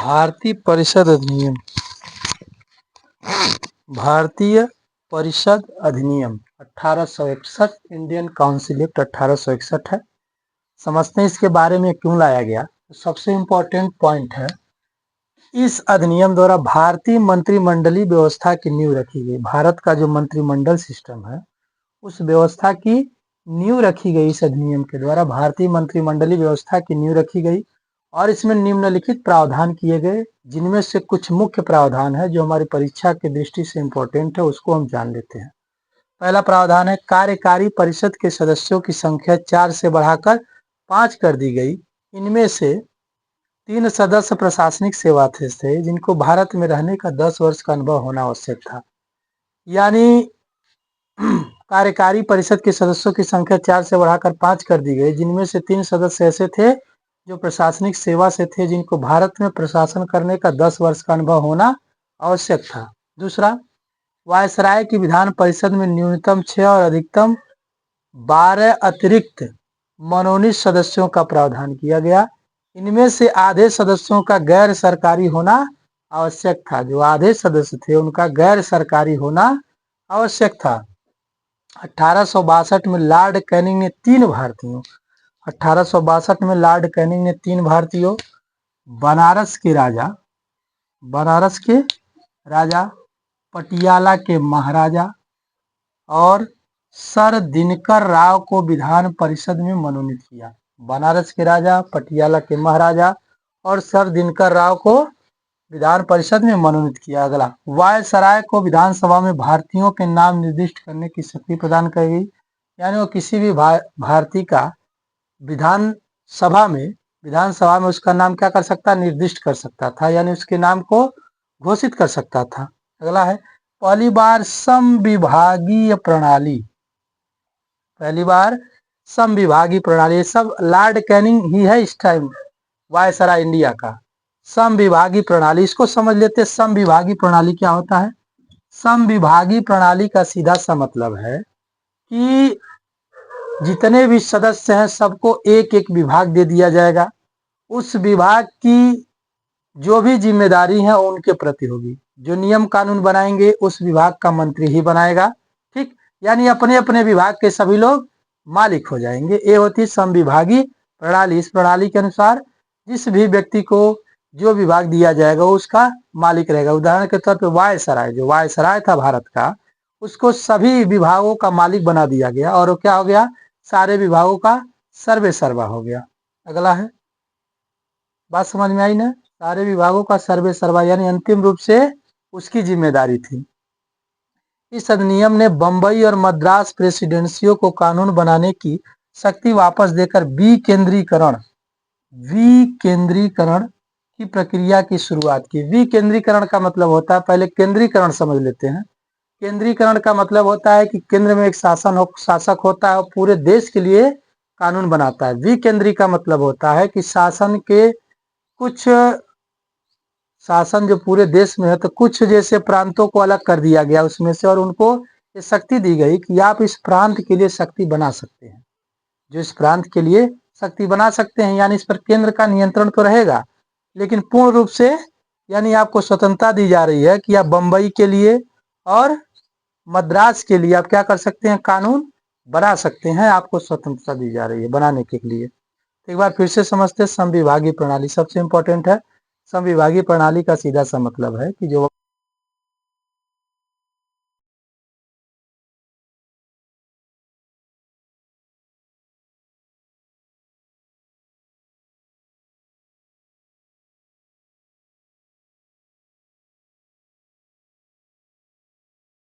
भारतीय परिषद अधिनियम। भारतीय परिषद अधिनियम 1861 इंडियन काउंसिल एक्ट 1861 है। समझते हैं इसके बारे में क्यों लाया गया। सबसे इम्पोर्टेंट पॉइंट है, इस अधिनियम द्वारा भारतीय मंत्रिमंडलीय व्यवस्था की नींव रखी गई। भारत का जो मंत्रिमंडल सिस्टम है उस व्यवस्था की नींव रखी गई। इस अधिनियम के द्वारा भारतीय मंत्रिमंडलीय व्यवस्था की नींव रखी गई और इसमें निम्नलिखित प्रावधान किए गए, जिनमें से कुछ मुख्य प्रावधान है जो हमारी परीक्षा की दृष्टि से इम्पोर्टेंट है, उसको हम जान लेते हैं। पहला प्रावधान है, कार्यकारी परिषद के सदस्यों की संख्या 4 से बढ़ाकर 5 कर दी गई। इनमें से 3 सदस्य प्रशासनिक सेवा थे जिनको भारत में रहने का 10 वर्ष का अनुभव होना आवश्यक था। यानी कार्यकारी परिषद के सदस्यों की संख्या 4 से बढ़ाकर 5 कर दी गई, जिनमें से 3 सदस्य ऐसे थे जो प्रशासनिक सेवा से थे, जिनको भारत में प्रशासन करने का 10 वर्ष का अनुभव होना आवश्यक था। दूसरा, वायसराय की विधान परिषद में न्यूनतम 6 और अधिकतम 12 अतिरिक्त मनोनीत सदस्यों का प्रावधान किया गया। इनमें से आधे सदस्यों का गैर सरकारी होना आवश्यक था। जो आधे सदस्य थे उनका गैर सरकारी होना आवश्यक था। 1862 में लॉर्ड कैनिंग ने 3 भारतीयों 1862 में लॉर्ड कैनिंग ने 3 भारतीयों, बनारस के राजा, पटियाला के महाराजा और सर दिनकर राव को विधान परिषद में मनोनीत किया। बनारस के राजा, पटियाला के महाराजा और सर दिनकर राव को विधान परिषद में मनोनीत किया। अगला, वायसराय को विधानसभा में भारतीयों के नाम निर्दिष्ट करने की शक्ति प्रदान की गई। यानी वो किसी भी भारतीय का विधानसभा में उसका नाम क्या कर सकता, निर्दिष्ट कर सकता था, यानी उसके नाम को घोषित कर सकता था। अगला है, पहली बार समविभागीय प्रणाली। सब लॉर्ड कैनिंग ही है इस टाइम वायसराय इंडिया का। समविभागीय प्रणाली, इसको समझ लेते हैं। समविभागीय प्रणाली क्या होता है? समविभागीय प्रणाली का सीधा सा मतलब है कि जितने भी सदस्य हैं सबको एक एक विभाग दे दिया जाएगा। उस विभाग की जो भी जिम्मेदारी है उनके प्रति होगी। जो नियम कानून बनाएंगे उस विभाग का मंत्री ही बनाएगा। ठीक, यानी अपने अपने विभाग के सभी लोग मालिक हो जाएंगे। ये होती है समविभागीय प्रणाली। इस प्रणाली के अनुसार जिस भी व्यक्ति को जो विभाग दिया जाएगा उसका मालिक रहेगा। उदाहरण के तौर पे जो वायसराय था भारत का, उसको सभी विभागों का मालिक बना दिया गया और वो क्या हो गया, सारे विभागों का सर्वे सर्वा हो गया। अगला है, बात समझ में आई ना? सारे विभागों का सर्वे सर्वा यानी अंतिम रूप से उसकी जिम्मेदारी थी। इस अधिनियम ने बंबई और मद्रास प्रेसिडेंसियों को कानून बनाने की शक्ति वापस देकर विकेंद्रीकरण की प्रक्रिया की शुरुआत की। विकेंद्रीकरण का मतलब होता है, पहले केंद्रीकरण समझ लेते हैं। केंद्रीकरण का मतलब होता है कि केंद्र में एक शासक होता है और पूरे देश के लिए कानून बनाता है। विकेंद्री का मतलब होता है कि शासन जो पूरे देश में है, तो कुछ जैसे प्रांतों को अलग कर दिया गया उसमें से, और उनको ये शक्ति दी गई कि आप इस प्रांत के लिए शक्ति बना सकते हैं। जो इस प्रांत के लिए शक्ति बना सकते हैं, यानी इस पर केंद्र का नियंत्रण तो रहेगा, लेकिन पूर्ण रूप से यानी आपको स्वतंत्रता दी जा रही है कि आप बंबई के लिए और मद्रास के लिए आप क्या कर सकते हैं, कानून बना सकते हैं। आपको स्वतंत्रता दी जा रही है बनाने के लिए। तो एक बार फिर से समझते हैं, समविभागीय प्रणाली सबसे इंपॉर्टेंट है। समविभागीय प्रणाली का सीधा सा मतलब है कि जो